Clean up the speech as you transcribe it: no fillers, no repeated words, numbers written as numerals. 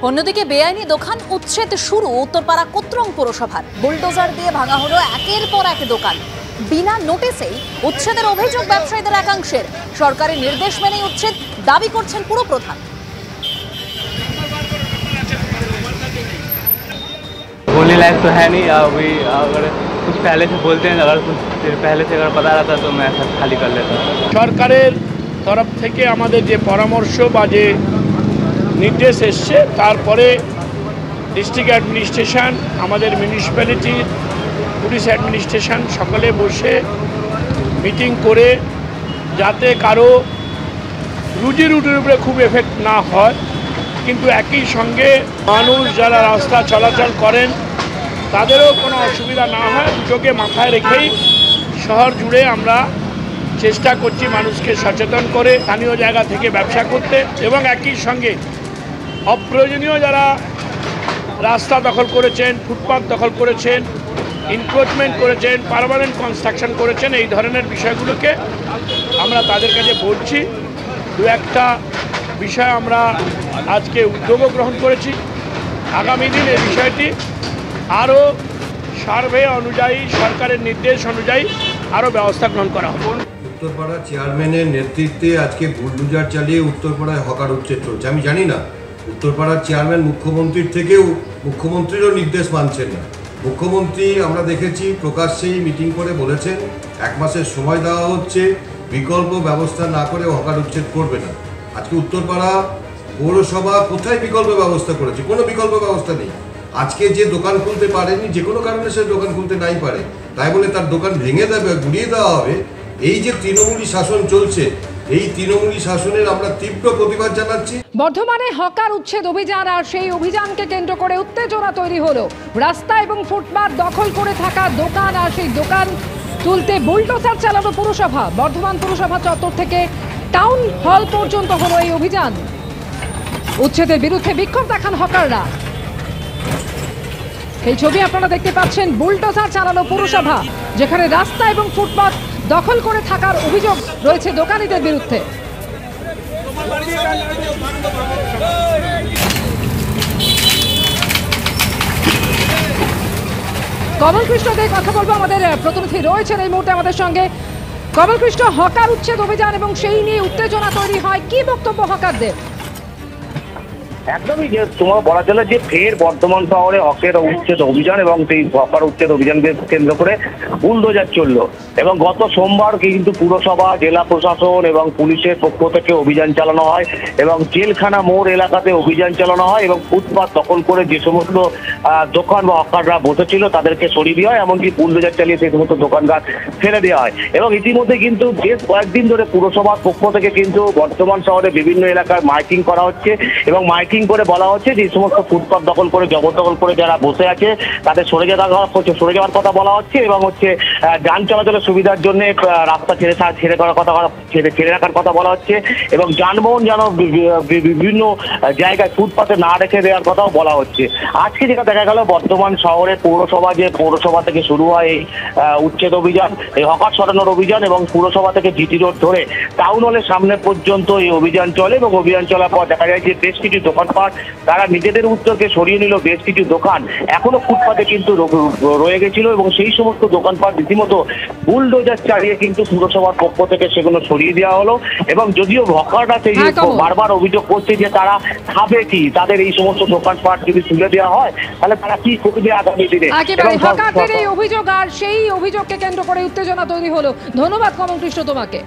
অন্যদিকে বেআইনি দোকান উচ্ছেদ শুরু উত্তরপাড়া কোত্রং পৌরসভার। বুলডোজার দিয়ে ভাঙা হলো একের পর এক দোকান। বিনা নোটিসেই উচ্ছেদের অভিযোগ ব্যবসায়ীদের একাংশের। সরকারি নির্দেশ মেনেই উচ্ছেদ দাবি করছেন পুরপ্রধান। बोलने लायक तो है नहीं, अभी अगर कुछ पहले से बोलते हैं, अगर कुछ पहले से अगर पता रहता तो मैं सब खाली कर लेता। সরকারের তরফ থেকে আমাদের যে পরামর্শ বা যে নির্দেশ এসছে, তারপরে ডিস্ট্রিক্ট অ্যাডমিনিস্ট্রেশন, আমাদের মিউনিসিপ্যালিটি, পুলিশ অ্যাডমিনিস্ট্রেশন সকলে বসে মিটিং করে যাতে কারো রুজি রুটির উপরে খুব এফেক্ট না হয়, কিন্তু একই সঙ্গে মানুষ যারা রাস্তা চলাচল করেন তাদেরও কোনো অসুবিধা না হয়, দুটোকে মাথায় রেখেই শহর জুড়ে আমরা চেষ্টা করছি মানুষকে সচেতন করে স্থানীয় জায়গা থেকে ব্যবসা করতে, এবং একই সঙ্গে অপ্রয়োজনীয় যারা রাস্তা দখল করেছেন, ফুটপাথ দখল করেছেন, এনক্রোচমেন্ট করেছেন, পার্মানেন্ট কনস্ট্রাকশন করেছেন, এই ধরনের বিষয়গুলোকে আমরা তাদের কাছে বলছি। দু একটা বিষয় আমরা আজকে উদ্যোগও গ্রহণ করেছি। আগামী দিন এই বিষয়টি আরও সার্ভে অনুযায়ী, সরকারের নির্দেশ অনুযায়ী আরও ব্যবস্থা গ্রহণ করা হবে। উত্তরপাড়া চেয়ারম্যানের নেতৃত্বে আজকে বুলডোজার চালিয়ে উত্তরপাড়ায় হকার উচ্ছেদ চলছে। আমি জানি না উত্তরপাড়ার চেয়ারম্যান মুখ্যমন্ত্রীরও নির্দেশ মানছেন না। মুখ্যমন্ত্রী আমরা দেখেছি প্রকাশ্যেই মিটিং করে বলেছেন 1 মাসের সময় দেওয়া হচ্ছে, বিকল্প ব্যবস্থা না করে হকার উচ্ছেদ করবে না। আজকে উত্তরপাড়া পৌরসভা কোথায় বিকল্প ব্যবস্থা করেছে? কোনো বিকল্প ব্যবস্থা নেই। আজকে যে দোকান খুলতে পারেনি, যে কোনো কারণে সে দোকান খুলতে নাই পারে, তাই বলে তার দোকান ভেঙে দেবে, গুড়িয়ে দেওয়া হবে? এই যে তৃণমূলী শাসন চলছে, এই তৃণমূলী শাসনের আমরা তীব্র প্রতিবাদ জানাচ্ছি। বর্ধমানে হকার উচ্ছেদ অভিযান, আর সেই অভিযানকে কেন্দ্র করে উত্তেজনা তৈরি হলো। রাস্তা এবং ফুটপাত দখল করে থাকা দোকান, আর সেই দোকান তুলতে বুলডোজার চালানো পুরসভা। বর্ধমান পুরসভা চত্বর থেকে টাউন হল পর্যন্ত হলো এই অভিযান। উচ্ছেদের বিরুদ্ধে বিক্ষোভ দেখান হকাররা। এই ছবি আপনারা দেখতে পাচ্ছেন, বুলডোজার চালানো পুরসভা, যেখানে রাস্তা এবং ফুটপাত দখল করে থাকার অভিযোগ রয়েছে দোকানীদের বিরুদ্ধে। কমল কৃষ্ণ দিয়ে কথা বলবো, আমাদের প্রতিনিধি রয়েছেন এই মুহূর্তে আমাদের সঙ্গে। কমল কৃষ্ণ, হকার উচ্ছেদ অভিযান এবং সেই নিয়ে উত্তেজনা তৈরি হয়, কি বক্তব্য হকারদের? একদমই, যে তোমার বলা চলে যে ফের বর্ধমান শহরে হকের উচ্ছেদ অভিযান এবং সেই হকার উচ্ছেদ অভিযানকে কেন্দ্র করে বুলডোজার চললো। এবং গত সোমবার কিন্তু পুরসভা, জেলা প্রশাসন এবং পুলিশের পক্ষ থেকে অভিযান চালানো হয় এবং জেলখানা মোড় এলাকাতে অভিযান চালানো হয় এবং ফুটপাত দখল করে যে সমস্ত দোকান বা হকাররা বসেছিল তাদেরকে সরিয়ে দেওয়া হয়, এমনকি বুলডোজার চালিয়ে সেই সমস্ত দোকানদার ফেলে দেওয়া হয়। এবং ইতিমধ্যে কিন্তু বেশ কয়েকদিন ধরে পুরসভার পক্ষ থেকে কিন্তু বর্ধমান শহরে বিভিন্ন এলাকায় মাইকিং করা হচ্ছে এবং মাইকিং করে বলা হচ্ছে যে সমস্ত ফুটপাত দখল করে, জবরদখল করে যারা বসে আছে তাদের সরে যাওয়ার কথা বলা হচ্ছে এবং যান চলাচলের সুবিধার জন্য রাস্তা ছেড়ে রাখার কথা বলা হচ্ছে এবং যানবাহন যেন বিভিন্ন জায়গায় ফুটপাতে না রেখে দেওয়ার কথাও বলা হচ্ছে। আজকে যেটা দেখা গেল, বর্তমান শহরে পৌরসভা থেকে শুরু হয় এই উচ্ছেদ অভিযান, এই হকার সরানোর অভিযান, এবং পুরসভা থেকে জিটি রোড ধরে টাউন হলের সামনে পর্যন্ত এই অভিযান চলে এবং অভিযান চলার পর দেখা যায় যে বেশ কিছু দোকানপাট তারা নিজেদের উত্তরকে সরিয়ে নিল। বেশ কিছু দোকান এখনো ফুটপাতে কিন্তু রয়ে গেছিল এবং সেই সমস্ত দোকানপাট রীতিমতো বুলডোজার চালিয়ে কিন্তু পুরসভার পক্ষ থেকে সেগুলো সরিয়ে দেওয়া হলো। এবং যদিও হকাররা সেই বারবার অভিযোগ করছে যে তারা খাবে কি, তাদের এই সমস্ত দোকানপাট যদি তুলে দেওয়া হয় তাহলে তারা কি করবে আগামী দিনে। হকারদের এই অভিযোগ আর সেই অভিযোগকে কেন্দ্র করে উত্তেজনা তৈরি হলো। ধন্যবাদ কমল কৃষ্ণ তোমাকে।